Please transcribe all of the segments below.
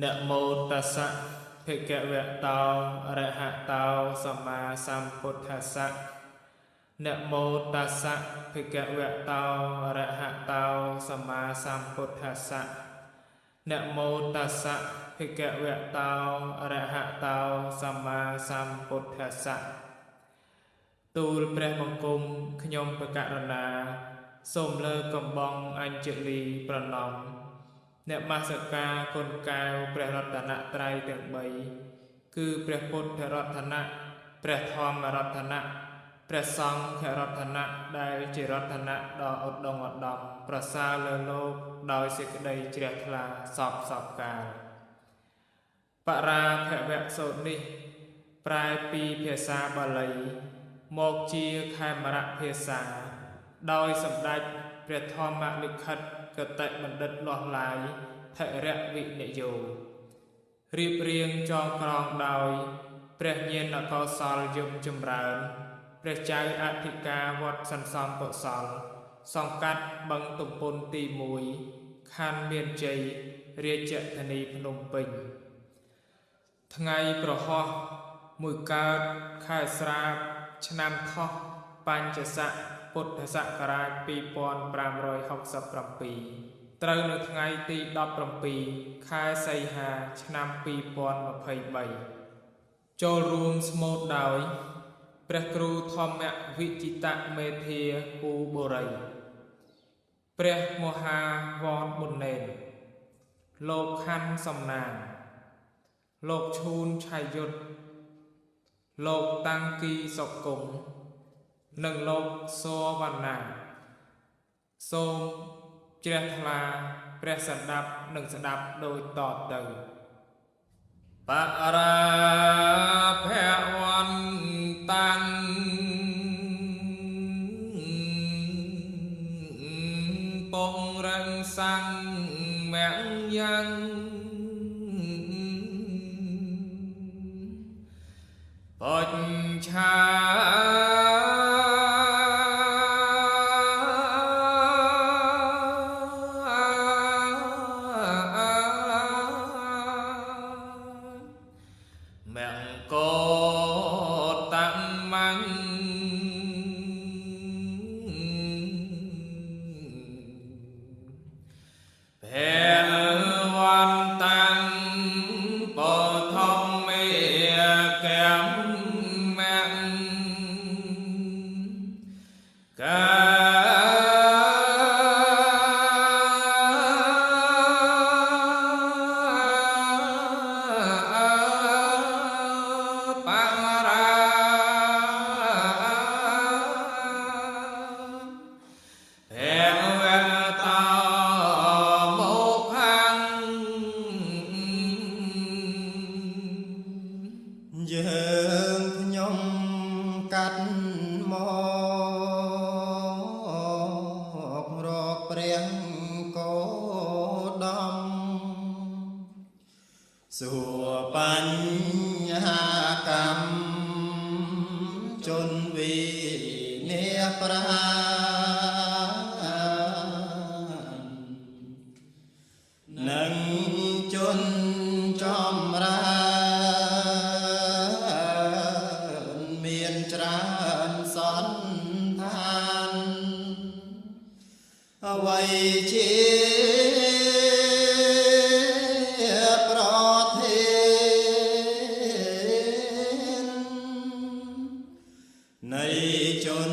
นะโมตัสสะภะคะวะโตอะระหะโตสัมมาสัมพุทธัสสะนะโมตัสสะภะคะวะโตอะระหะโตสัมมาสัมพุทธัสสะนะโมตัสสะภะคะวะโตอะระหะโตสัมมาสัมพุทธัสสะទូលព្រះបង្គំខ្ញុំបកករណាសូមលើកកំបងអញ្ជលីប្រណម្យអ្នកមស្ការគុណកែវព្រះរតនត្រ័យទាំង3គឺព្រះពុទ្ធរតនៈព្រះធម្មរតនៈព្រះសង្ឃរតនៈដែលជារតនៈដ៏ឧត្តមឧត្តមប្រសើរលើលោកដោយសេចក្តីជ្រះថ្លាសពកាលបរាភវសូត្រនេះប្រែពីភាសាបាលីមកជាខេមរៈភាសាដោយសម្ដេចព្រះធម្មលិខិតកតេបណ្ឌិតលាស់ឡាយថរវិនិយោរៀបរៀងចងក្រងដោយព្រះញាណកោសលយមចម្រើនព្រះចៅអធិការវត្តសន្សំកុសលសង្កាត់បឹងទំពុនទី1ខណ្ឌមានជ័យរាជធានីភ្នំពេញថ្ងៃប្រហោះមួយកើតខែស្រាបឆ្នាំថោះបញ្ញស័កពុទ្ធសករាជ2567ត្រូវនៅថ្ងៃទី17ខែសីហាឆ្នាំ2023ចូលរួមស្មូតដោយព្រះគ្រូធម្មវិចិតមេធាពូបូរីព្រះមហាវរប៊ុនណេនលោកខាន់សំណាងលោកឈូនឆៃយុទ្ធលោកតាំងគីសុគង្គនិងលោកសវណ្ណាសូមជ្រះថ្លាព្រះសណ្ដាប់និងស្ដាប់ដូចតទៅបរាភវន្តាំពងរងសាំងមយ៉ាងបច្ឆាយើងខ្ញុំកាត់មករកព្រះគោដមសួរបញ្ហាកម្មជនវិនាប្រានឹងជនចម្រើនច្រើនសន្តានអ្វីជាប្រធាននៃជន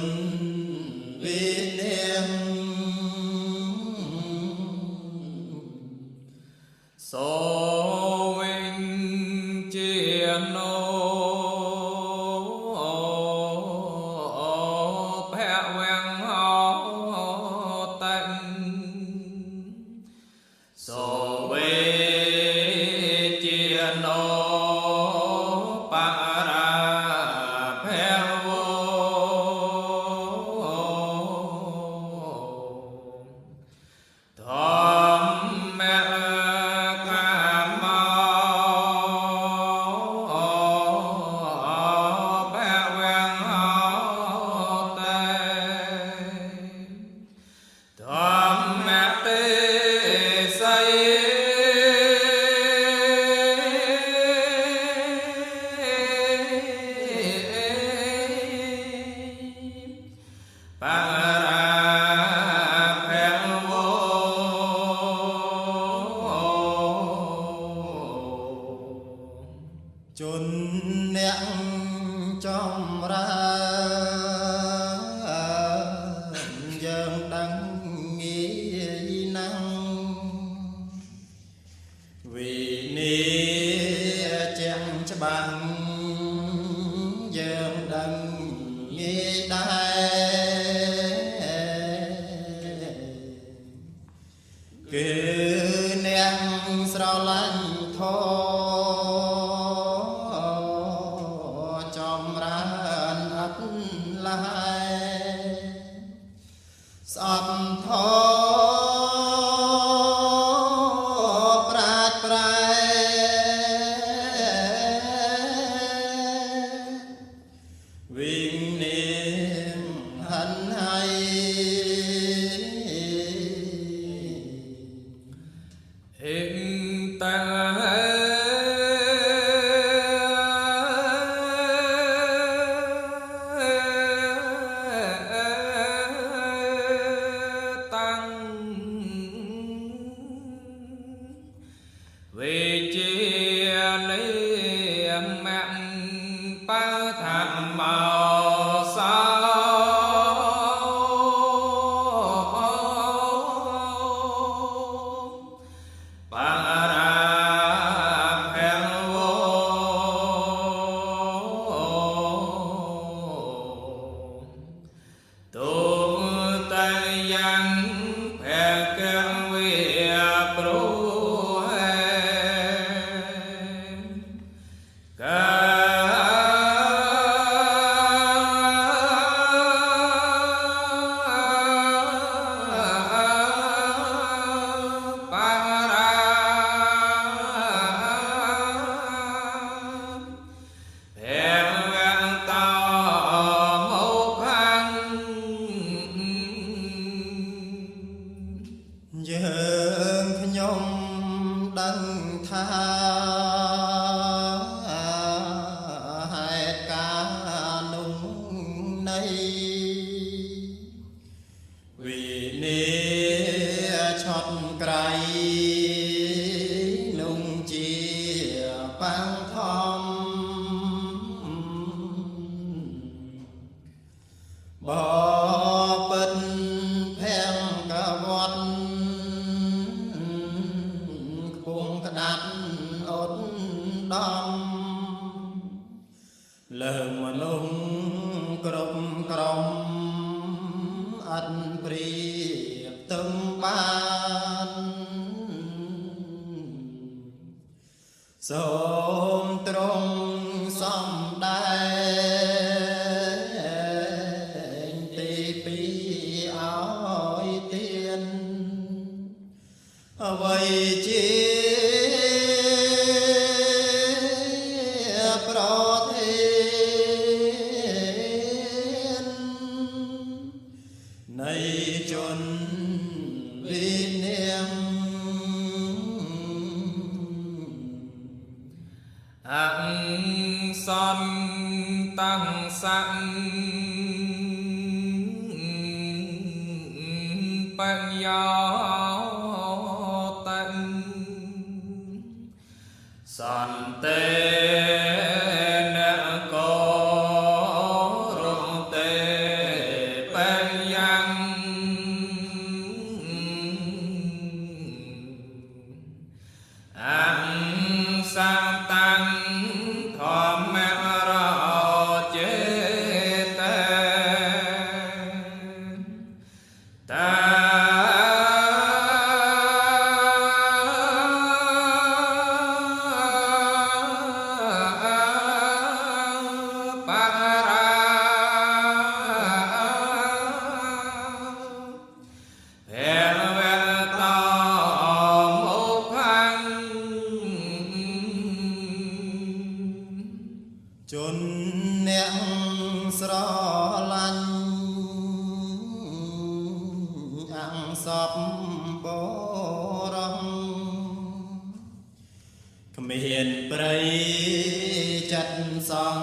វិនាមសូវិញជាណូ ជន់អ្នកចំរាយើងដឹងងាយណាស់វិនិច្ឆ័យច្បាស់យើងដឹងងាយដែរគឺអ្នកស្រឡាញ់ធម៌ស្អប់ធម៌ប្រាជ្ញប្រែវិញនាមហិនហើយអេតាvề chia lấy mạng ba thảm màu sao ba ra phèn vô tu tay yang phèn kêu về proយើងខ្ញុំដឹងថាហេតុការណ៍នោះនៃវិនិច្ឆ័យឆត់ក្រៃនោះជាបាំងធំបពិតភែងកវត្តខ្ពងក្តាត់អត់ដំលើមនុស្សគ្រប់ក្រុមអត់ព្រៀបទំបានសូមទ្រង់សំដែងទីពីឲ្យទៀនអ្វីជាប្រធាននៃជនវិញ្ញាណអសន្តស័ក្បញ្ញោតੰសន្តិនគរទេបញ្ញੰអសន្តੰធម្មរចេតតាជនអ្នកស្រឡាញ់អង្គសពបរំគ្មានព្រៃចិត្តសង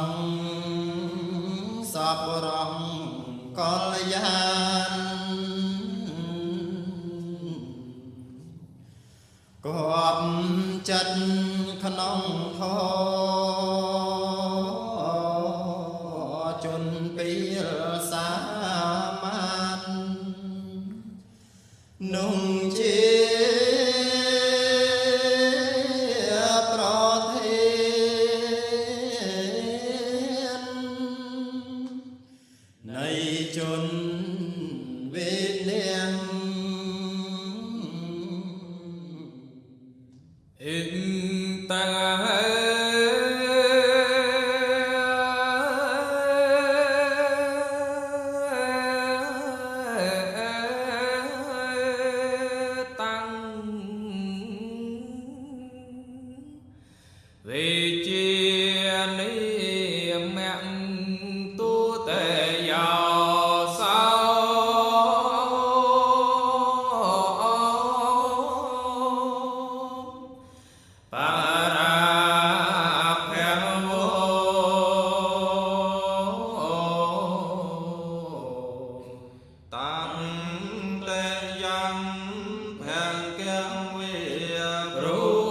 សពរំកល្យានគប់ចិត្ត ក្នុងធជន់ពីលសាមានนุ่งជាប្រធាននៃជនវេលាងអ៊ីនតាvề chia ni mẹ tu tề giàu sao para phen vô tam tề yang phen kiang vi ru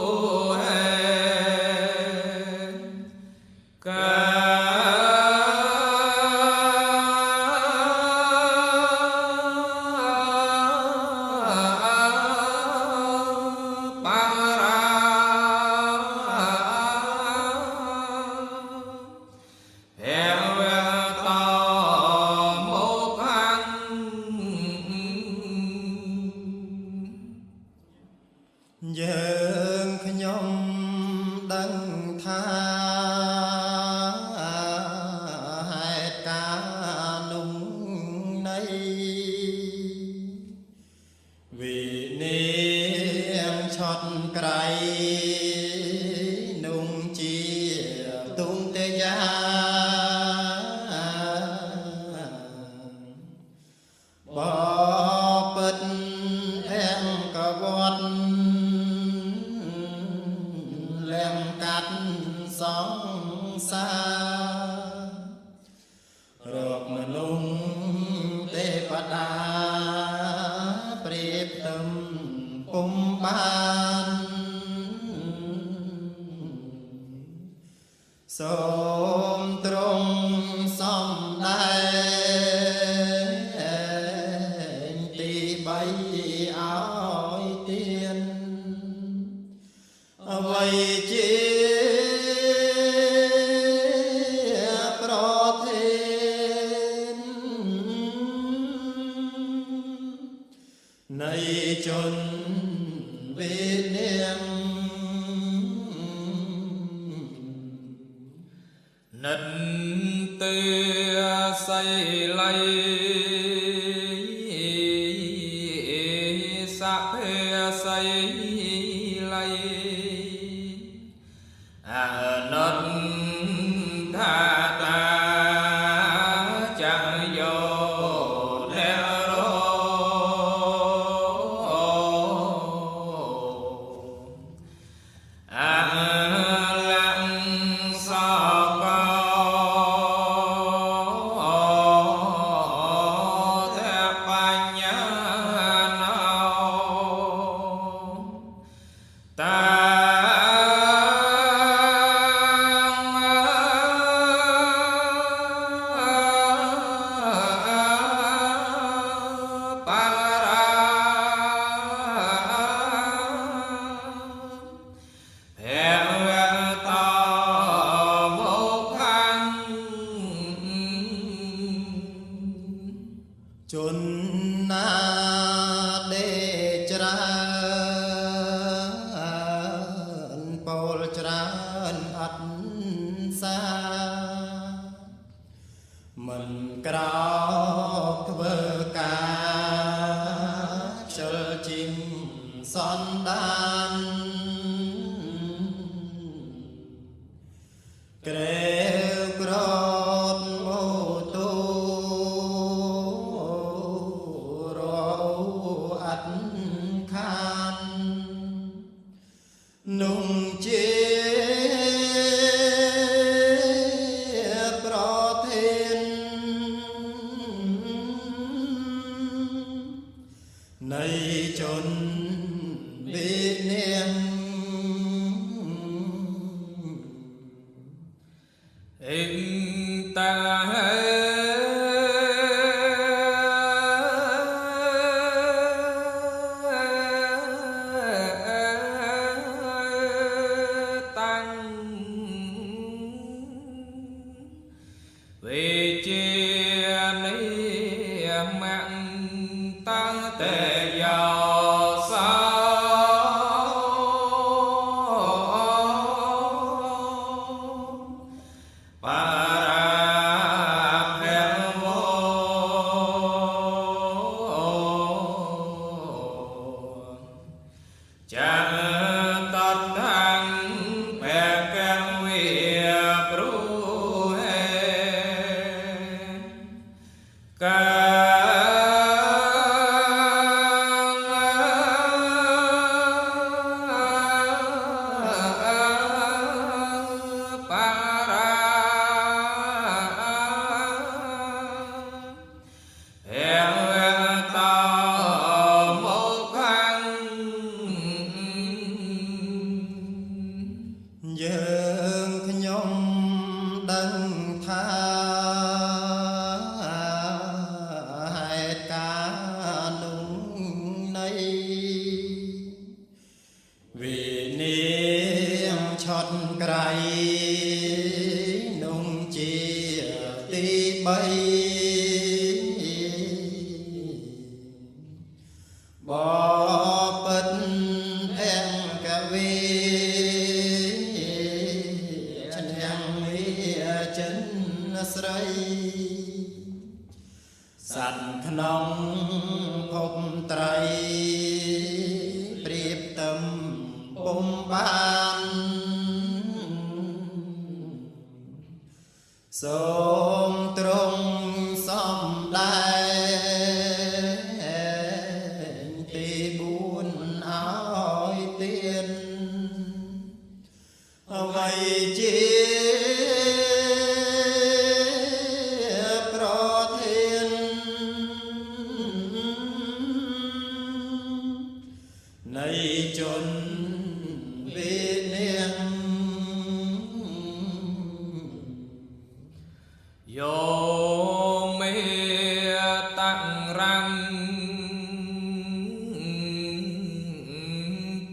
យើងខ្ញុំដឹងថាហេតុការណ៍នោះនៃវិនិច្ឆ័យក្រៃនោះជាទុំទេយាបពិតអង្គវត្តកាត់សង្សាររកមនុស្សទេវតាព្រៀបទឹមពុំបានសូមទ្រង់សំដែងទី3ឲ្យទៀនអ្វីជាប្រធាននៃជនវេលាងនិតទើសៃលៃសាភេសៃលៃអនន្តថាតាចង្យោររអលង្សកោទេបញ្ញាណោតាជនណាដេច្រើនពោលច្រើនអត់សាមិនក្រោកធ្វើការខ្ជិលជីងសន្តានក្រែវក្រតម៉ូតូนุ่งជាប្រធាននៃជនវេលាង hình ta tăng về chia lấy mạng tăng tề giàuយើងខ្ញុំដឹងថាហេតុការណ៍នោះនៃវិនិច្ឆ័យឆត់ក្រៃនោះជាទី3បពិតអង្គវីឈ្នះមាចិនស្រីសត្វក្នុងភពត្រីប្រៀបទឹមពុំបានសូមទ្រង់សំដែងទី4ឲ្យទៀនអ្វីជាប្រធាននៃជនវិញ្ញាណយោមេតាំងរាំង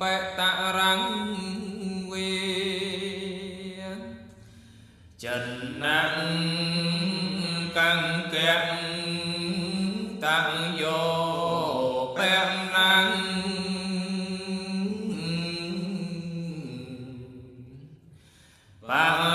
បេតារាំងវីចិនណាំកាំងកែងតាំងយោបែងណាំងបា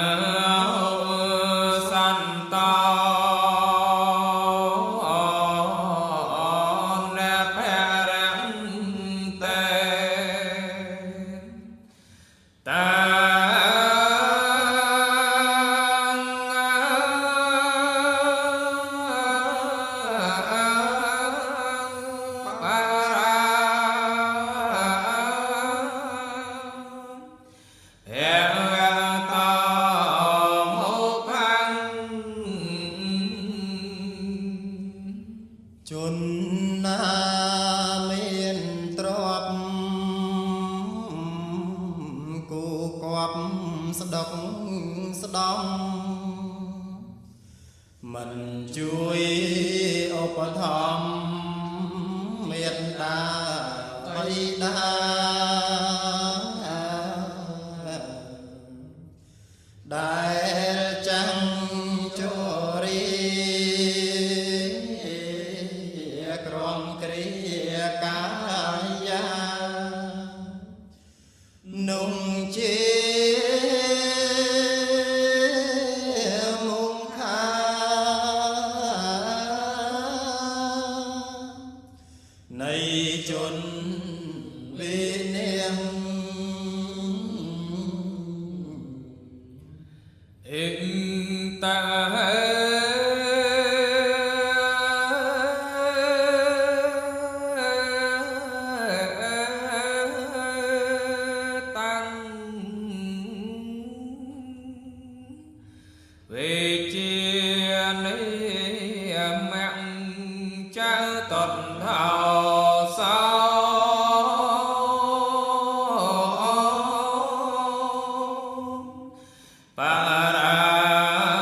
ជនណាមានទ្រព្យគូគប់ស្ដុកស្ដំមិនជួយឧបត្ថម្ភមេត្តាបិតាដែលចាំងជរីក្រំគ្រាកាយាนุ่งជាមុខខានៃជនវិញ្ញាណអិតាvề chia lấy mạng cha tuần thảo sao ba ra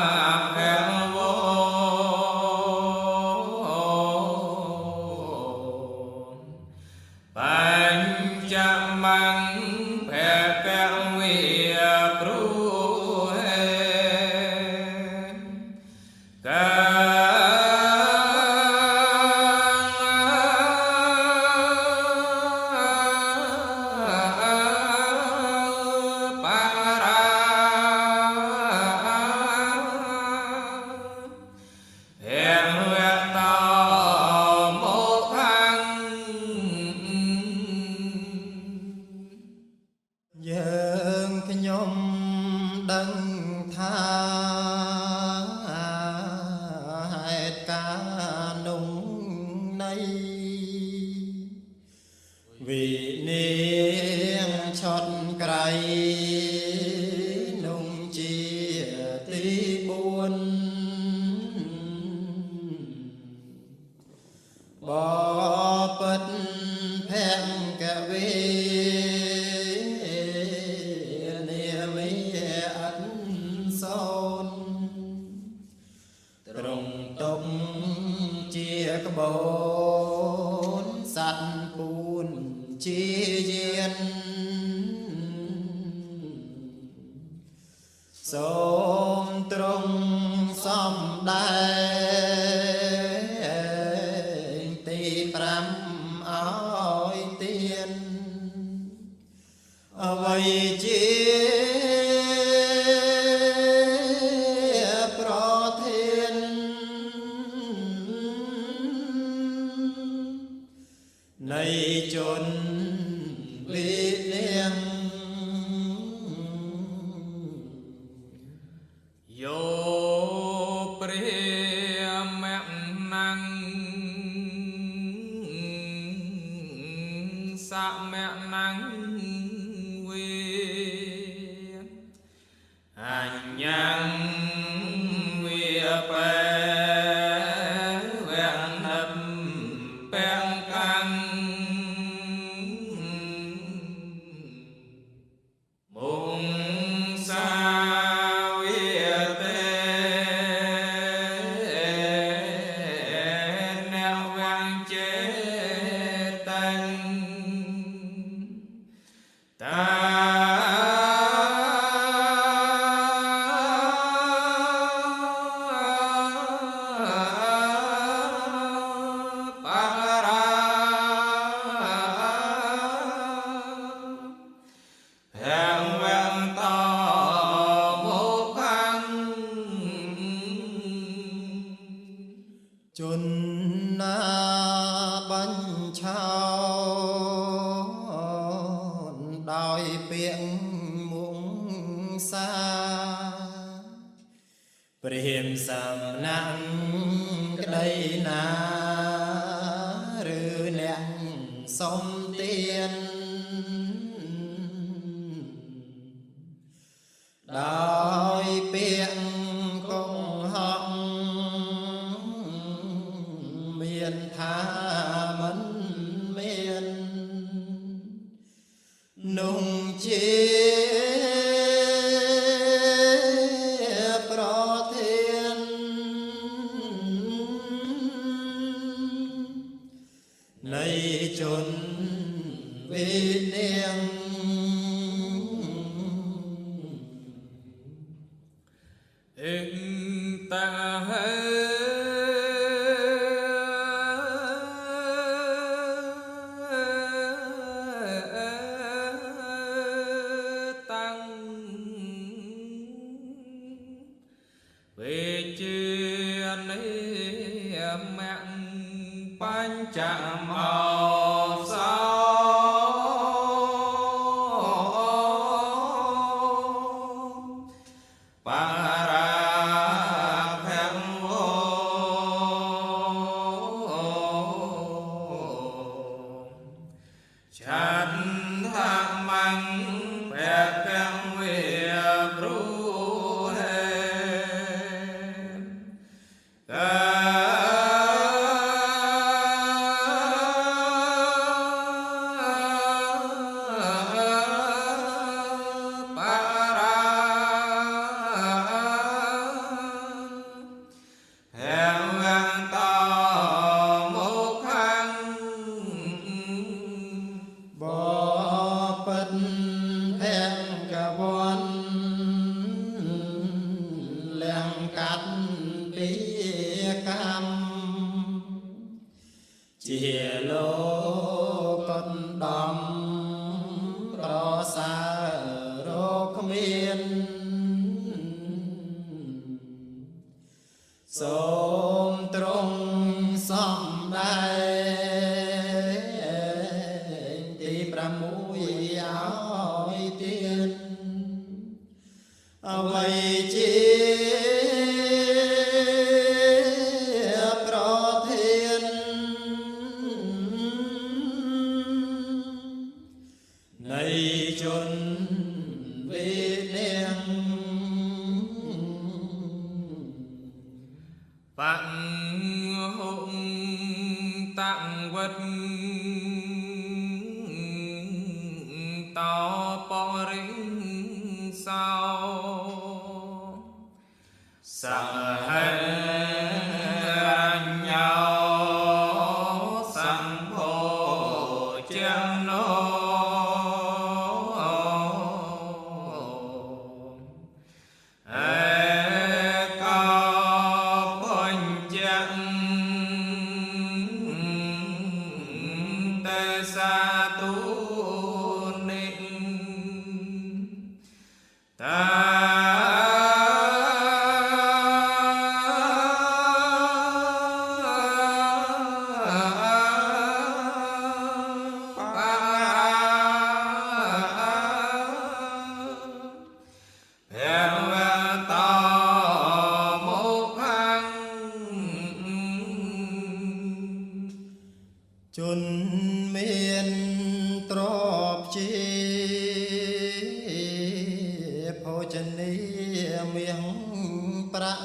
đấng tha hẹt ca nung nay vì niên chót cày nung chia tí buồn bỏ bất phèn cả về niềm ẩn sâu trùng tông chia các bốn sạch buồn chi duyên sôm trung xóm đại tì pram ôi tiên vậy chia pro thiên này chốn vì niệm vô pre mẹ năng sa mẹ năng vi hành nhân vi pe vẹn hầm pen căng mùng sao tê neo vang chế tanh ta hẹn vẹn tỏ một khăn chốn na bánh trao đòi biển muỗng xa Prem sam nặng đây na rư nẹn sông tiên đòi biển công họng miền tha mẫn miền nung chia pro thiên này chốn vì niềm inh ta tăng về chuyện mẹn bánh chạm màu sao chăn thang măng bẹt keng về bru hem chia lô con đom pro sa rô miên sôm trung xóm đại tí pra mũi áo tiên วัยจีประเทนในจนเวเนียงปังหงตังวัดต่อปอริงสาวสังหันรัญญาสังโฆจังโนจนเมียนตรอบจีโภชนีเมียงปรัง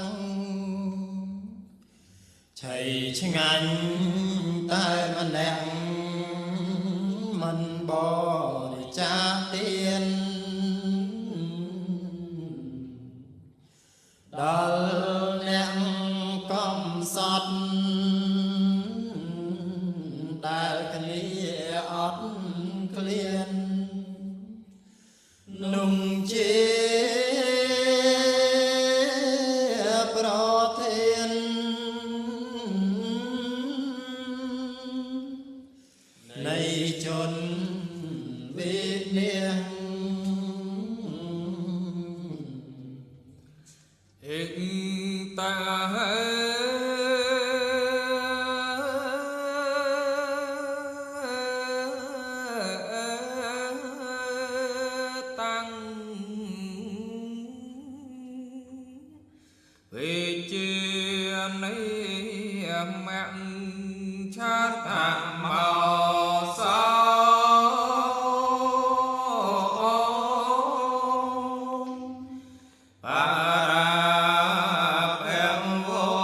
ชัยชงันใต้มันแดงมันบ่ได้จาเตียนดอลแนงก้อมสดแต่คลีอดเคลียนนุ่งเจียประเทนในจนวิเนียงเอกตาvề chia này mạng chát hạ màu sao para em vô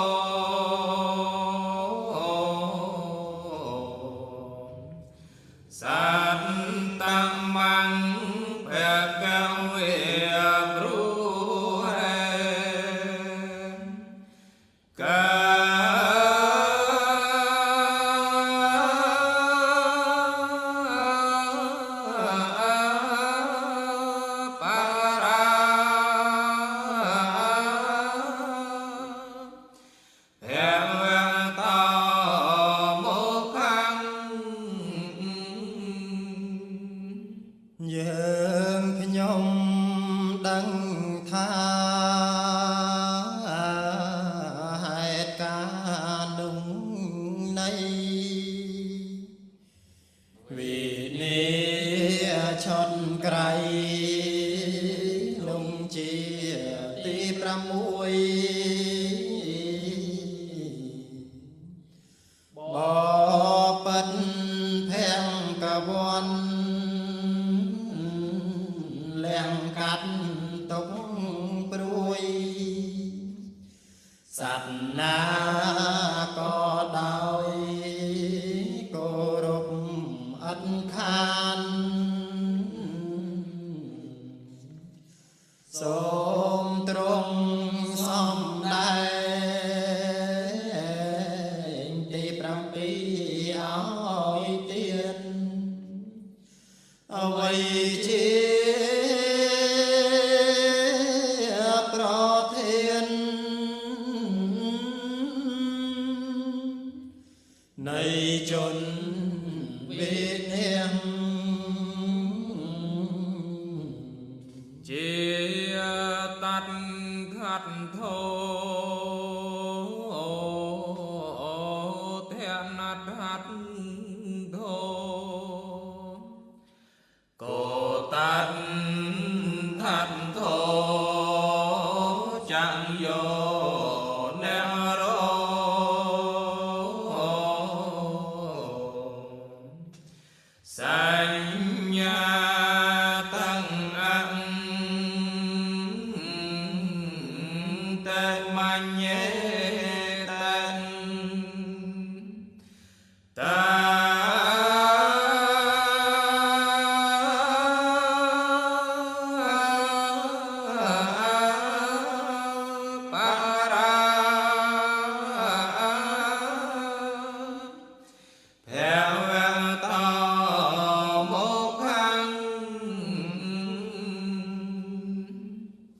sát tăng mang bè cao vềយើងខ្ញុំដឹងថាហេតុការណ៍នោះនៃវិនិឆុតក្រៃនោះជាទី6បបិទ្ធភង្គវន្តកាត់ទុកព្រួយសត្វណាក៏ដោយគោរពអត់ខានសូមទ្រង់សំដែងទី7ឲ្យទៀតអ្វីជាในจนเวเนียงเจียตัดขัดโทเทียนัดหัดโทโกตัดทัดโท chẳng vô nè rô sanh nhà tăng ăn tên mạnh nhé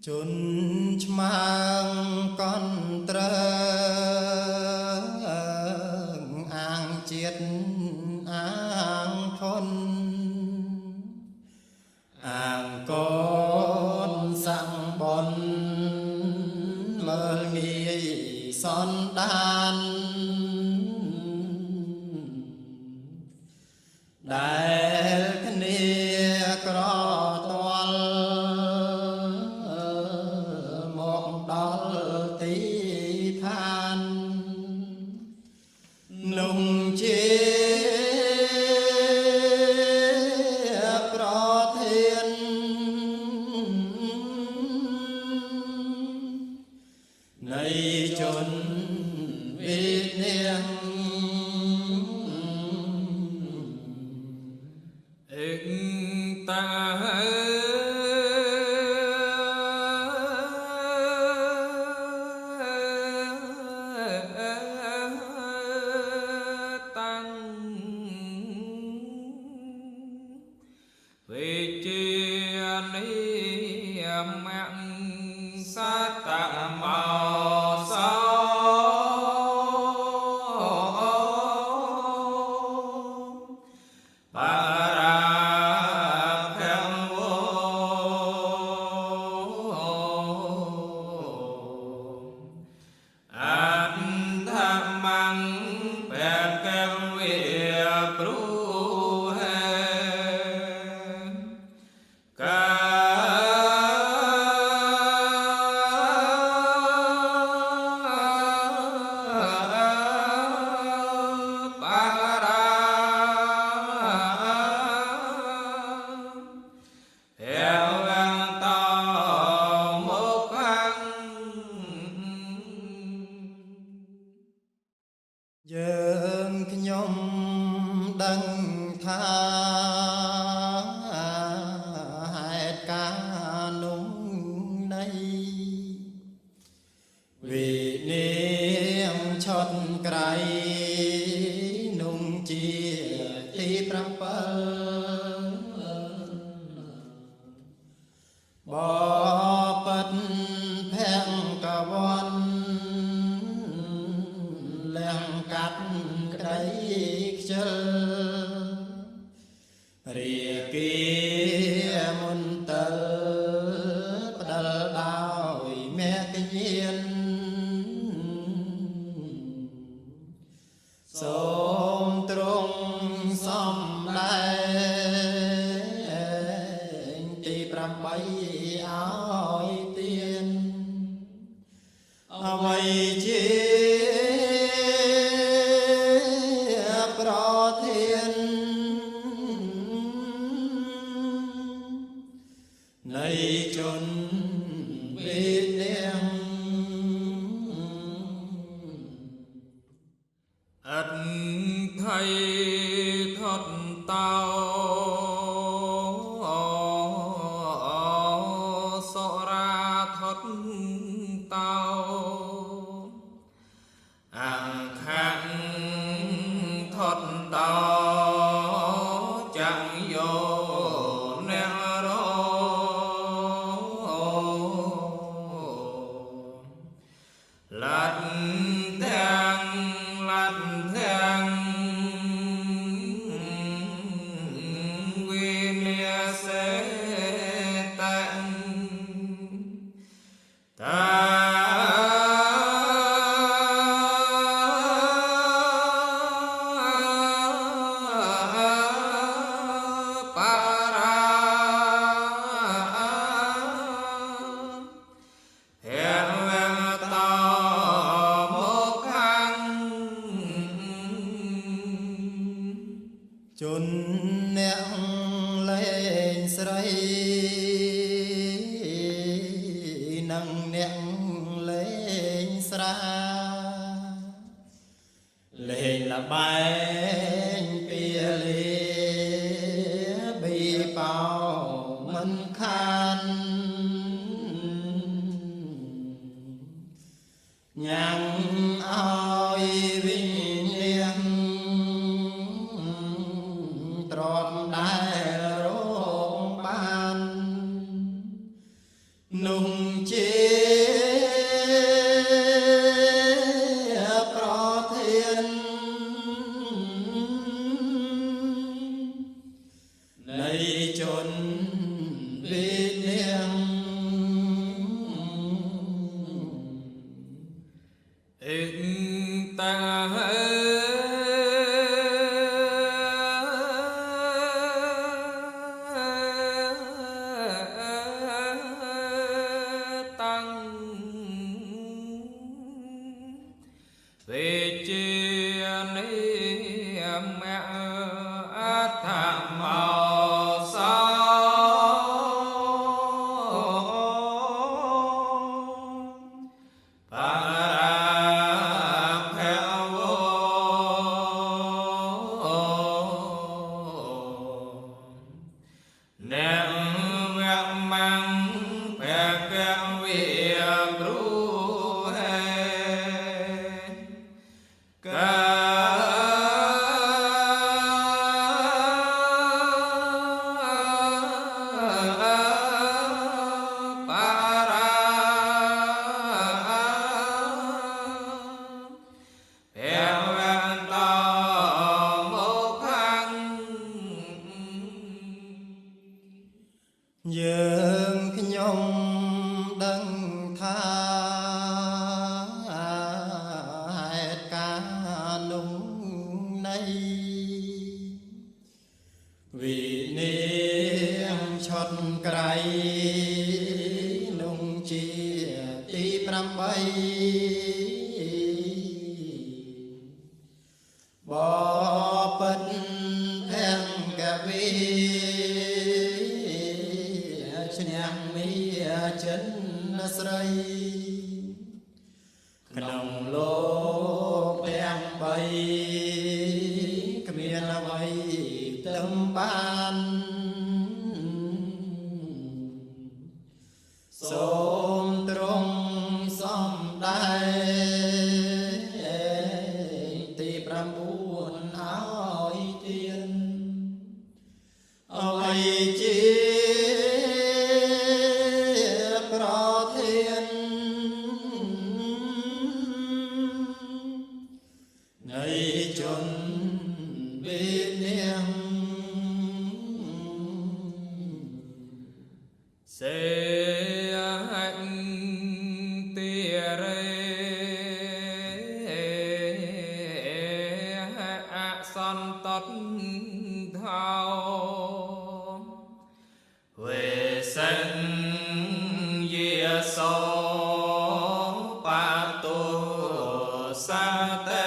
chốn mang con trơn an chiết an khôn an con sang bon mơ nghi son đan đại khnia cỏ toal một đôi tí than nung chia cỏ thiên này chốn Việt Nam ta tăng về chia ni mạng sát tạ màu sao dương nhom đăng tha hai ca nung đây vì niệm chót cày nung chia thi prapal bỏ bật phèn cả von leng cắt cái chân rìa kia muôn tơ đal đào mẹ cái nhiên xóm trung xóm đây chỉ pram bay áo tiên mây chi này chốn Việt Nam ắt thầy thật tao sợ ra thật tao ăn khăn thật tao chẳng vô lạt thang nguyên lia sẽ tận ta para ស្រាលេងល្បែងពីលាប៊ីបោមិនខានញ៉ាំងឲ្យវិញលៀងទ្រាំដែលរងបាននោះជាប្រធាននៃជនវិញ្ញាណអិតាតាំងវេជានិមៈអដ្ឋមោសោបរាភវោអ្នកវមង្គភគវិព្រោហេកាបរាភវន្តមកខាងយើងខ្ញុំដឹងថាហេតុការណ៍នោះនៃវិនិច្ឆ័យឆុតក្រៃនោះជាទី8បបិទ្ធអង្គវិឈ្នះមីចិនស្រីក្នុងលោកទាំង3គ្មានអ្វីទឹមបានសូមទ្រង់សំដែងទី9ឲ្យទៀនអ្វីជាប្រធាននៃជនវិញ្ញាណសេហតិរេអសន្តតថោវេសិនយាសោបតុសាតេ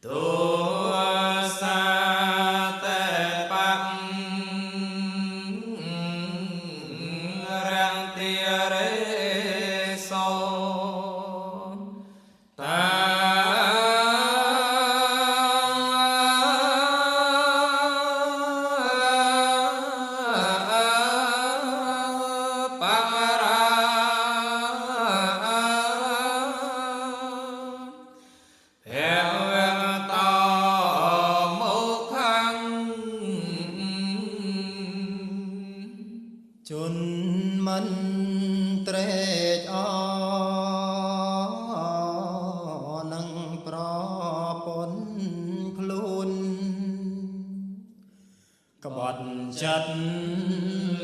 ទុសាតេបៈរន្តិរេសោតាបរាភវន្តមកខាងជនមិនត្រេកអរនឹងប្រពន្ធខ្លួនក្បត់ចិត្ត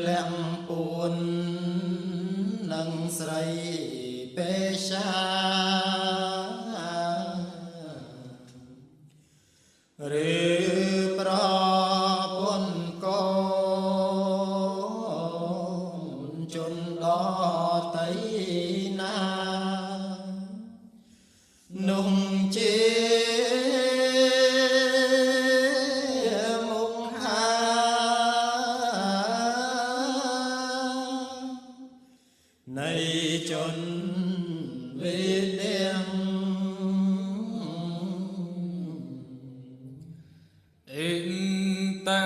លាក់ពួននឹងស្រីពេសាឬប្រពន្ធកូនជនដតីណានោះជាមុខហា ในจนเวเดียงอินตา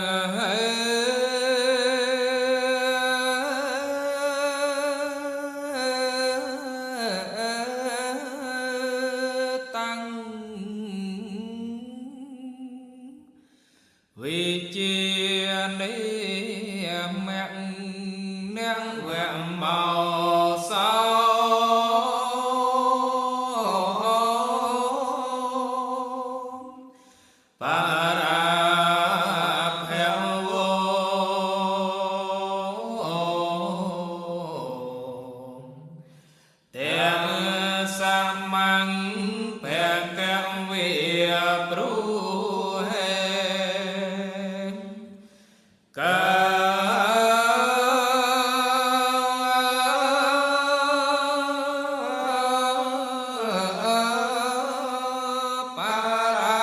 ตังวิจินิแมงเนียงแวงเมาสาปาราเพวโวเตสัมมังเปกะเวียปรูเฮกาปารา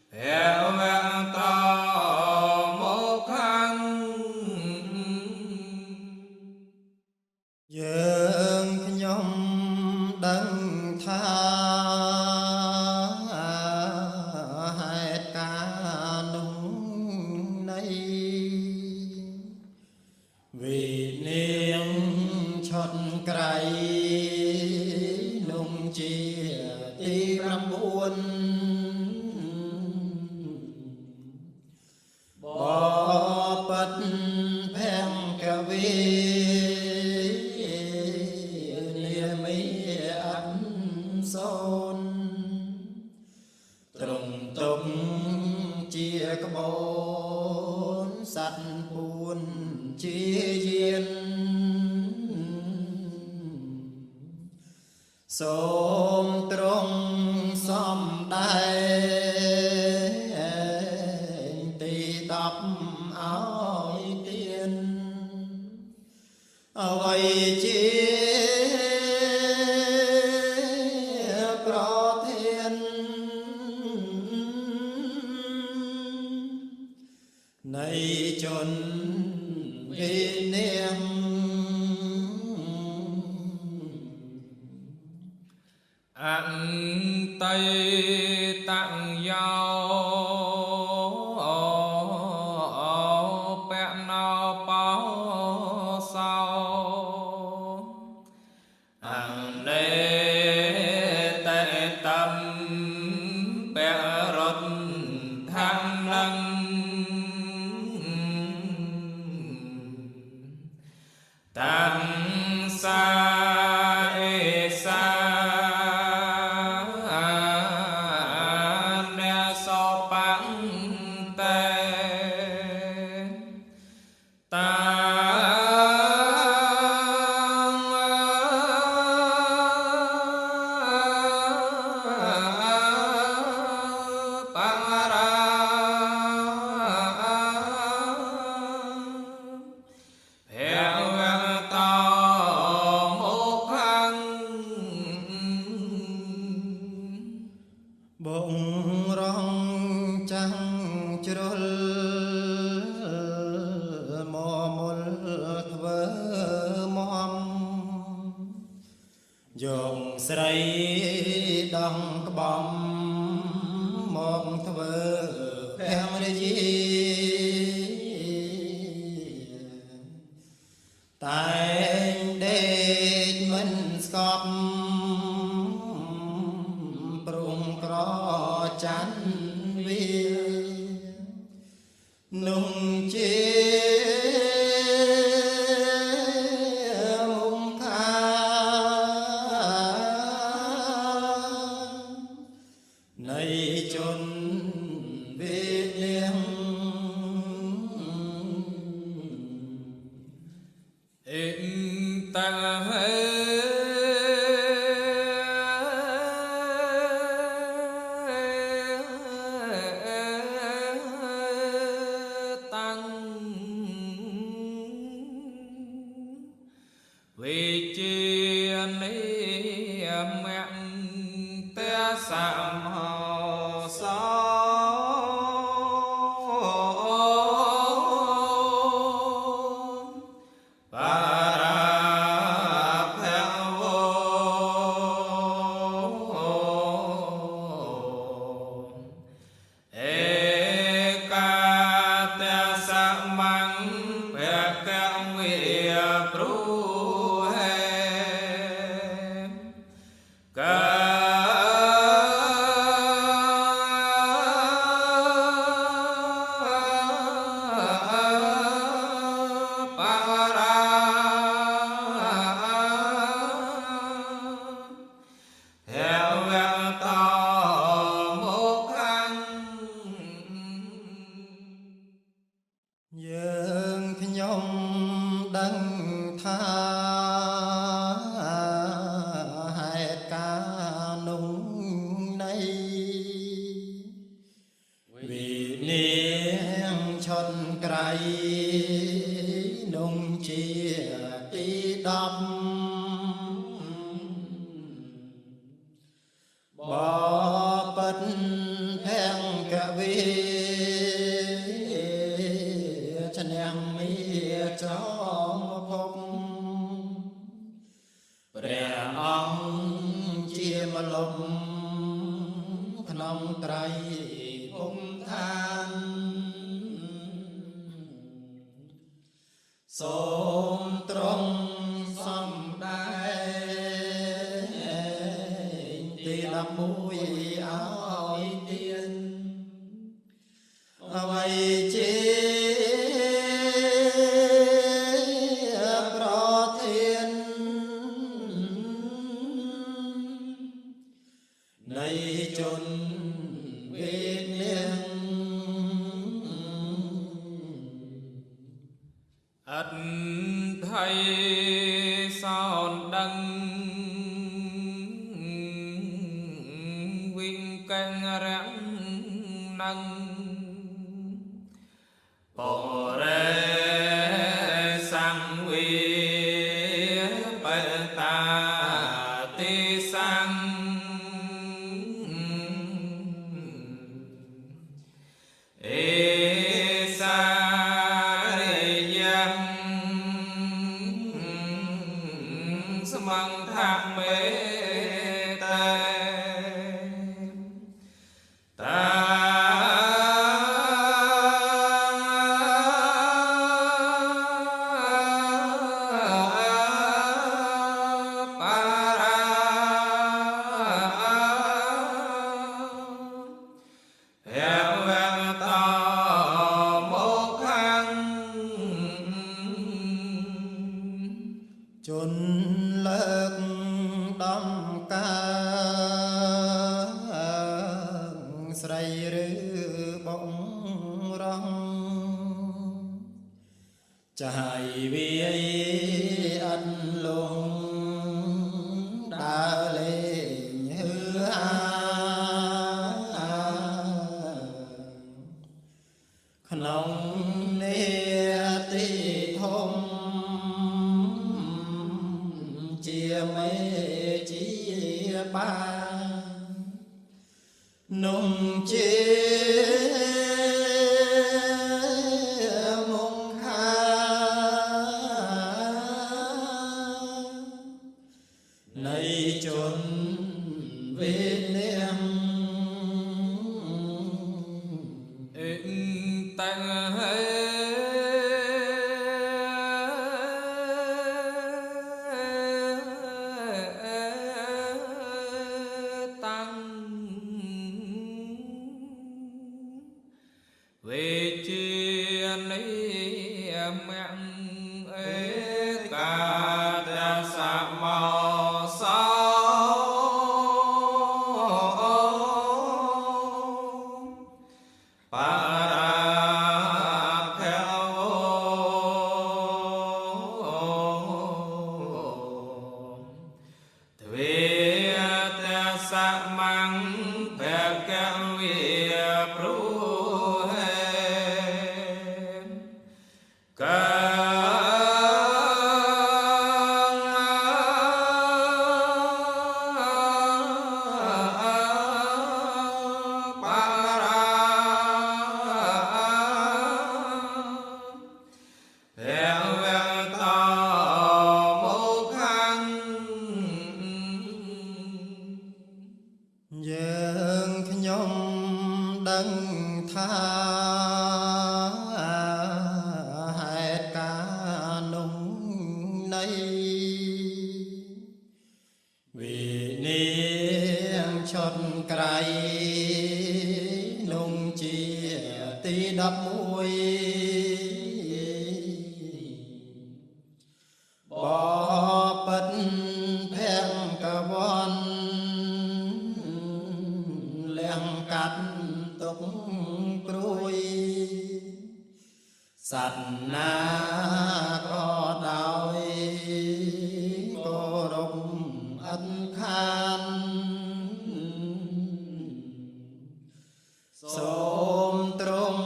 เพวเวตาโมขัง យើងខ្ញុំដឹងថាហេតុការណ៍នោះនៃវិនាងឆត់ក្រៃនោះជាទី9បបិទ្ធភង្គវីនាមីអសូនត្រង់ទុកជាក្បូនសត្វពួនជាយានសូមត្រង់សំដែងទី10ឲ្យទៀនអ្វីជាប្រធាននៃជនវិនាងអន្តៃតយោបៈណោបោសោអនេតេតំបៈរតធម្មលੰតាំសាអេសាបងរងចាំងជ្រុលមកមុលធ្វើមមយកស្រីដងក្បំមកធ្វើភរិយាតែងដេកមិនស្កប់ព្រមក្រច័ន្ទវានោះជាមុខខានៃជនវិលាងអិតាហេត ดไกรนุ่งเชียตีดำบ่ปัดแพงกะเวฉันยังมีจอมพบព្រះអង្គជាមលំក្នុងត្រៃភូមិឋានសូមទ្រង់សំដែងទី11ឲ្យទៀនអ្វីជាប្រធាននៃជនវេទនាងអត់ថៃសោនដឹងវិញកែងរាំងនឹងបរេសង្វីបតាទេសង្ឃអេសារិយំសមង្ឃមេតេតាជនលើកដំកើងស្រីឬបងរងចាយវាយអត់លងដើរលេងហឺហាក្នុងនេតិធំជាមេជាបានนุ่งជាមុខខានៃជនវេទនាងអេតាំងហើយវេជានិមអេកាតសមោសោបារាភវទ្វេតសមង្ភកវិព្រុយើងខ្ញុំដឹងថាហេតុការណ៍នោះនៃវិនាងឈុតក្រៃនោះជាទី11បបិទ្ធភង្គវន្តកាត់ទុកព្រួយសត្វណាក៏ដោយគោរពអត់ខានសូមទ្រង់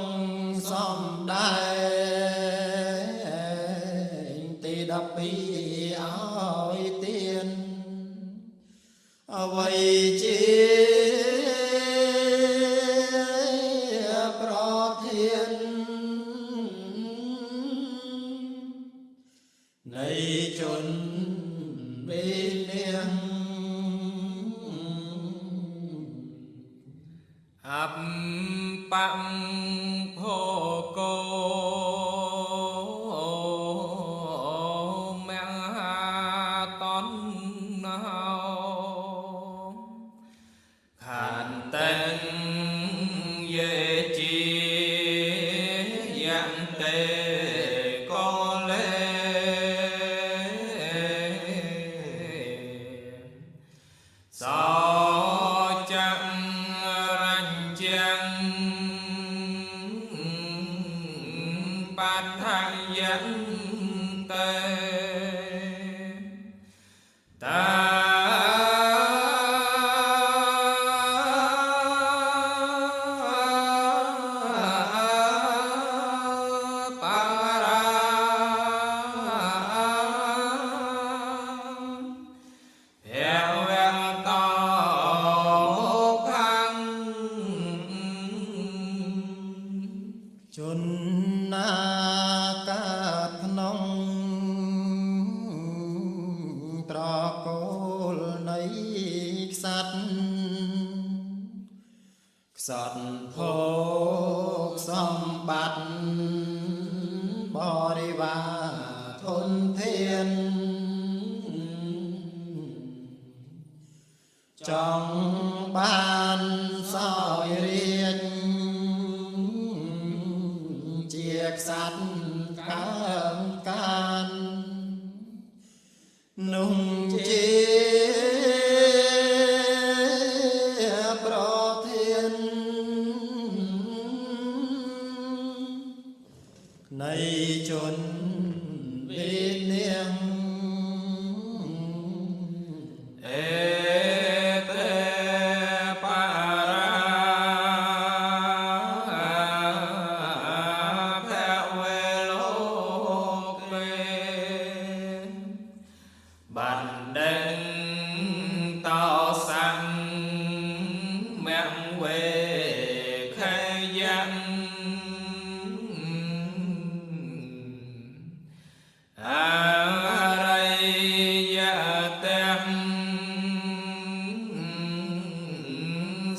សំ ដែរទី12ឲ្យទៀនអ្វីជាប្រធាននៃជនវិនាងអបភោគោមហាតនហោខានតេយេជាយន្តេកលេសោចាំរញ្ចាំបដ្ឋយន្តេតាជនណាកើតក្នុងត្រកូលនៃក្សត្រខ្សត់ភោគសម្បត្តិបរិវារធនធានចង់បានសោយរាជជាក្សត្រកើងកាននោះជាប្រធាននៃជនវិនាងអេតេបរាភវេលោកមេបណ្ដិនតោសម្មៈវេខយំអរិយតេ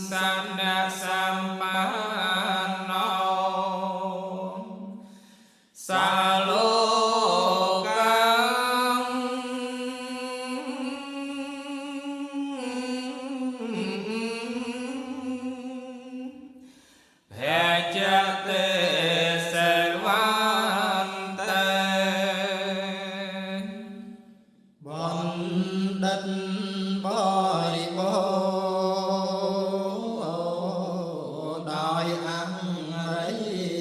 សនសម្បណ្ណោសាលោកភច្ចតេសេវន្តេបណ្ឌិតបរិបូរណ៍ដោយអង្គរិ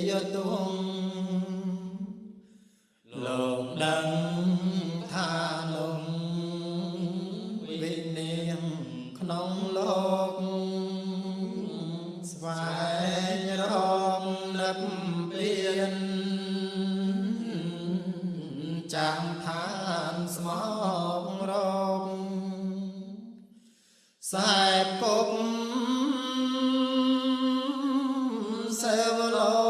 យទុំលោកដឹងថានោះវិនាងក្នុងលោកស្វែងរកនិព្វានចាំឋានស្មោករកខ្សែគប់សេវលោក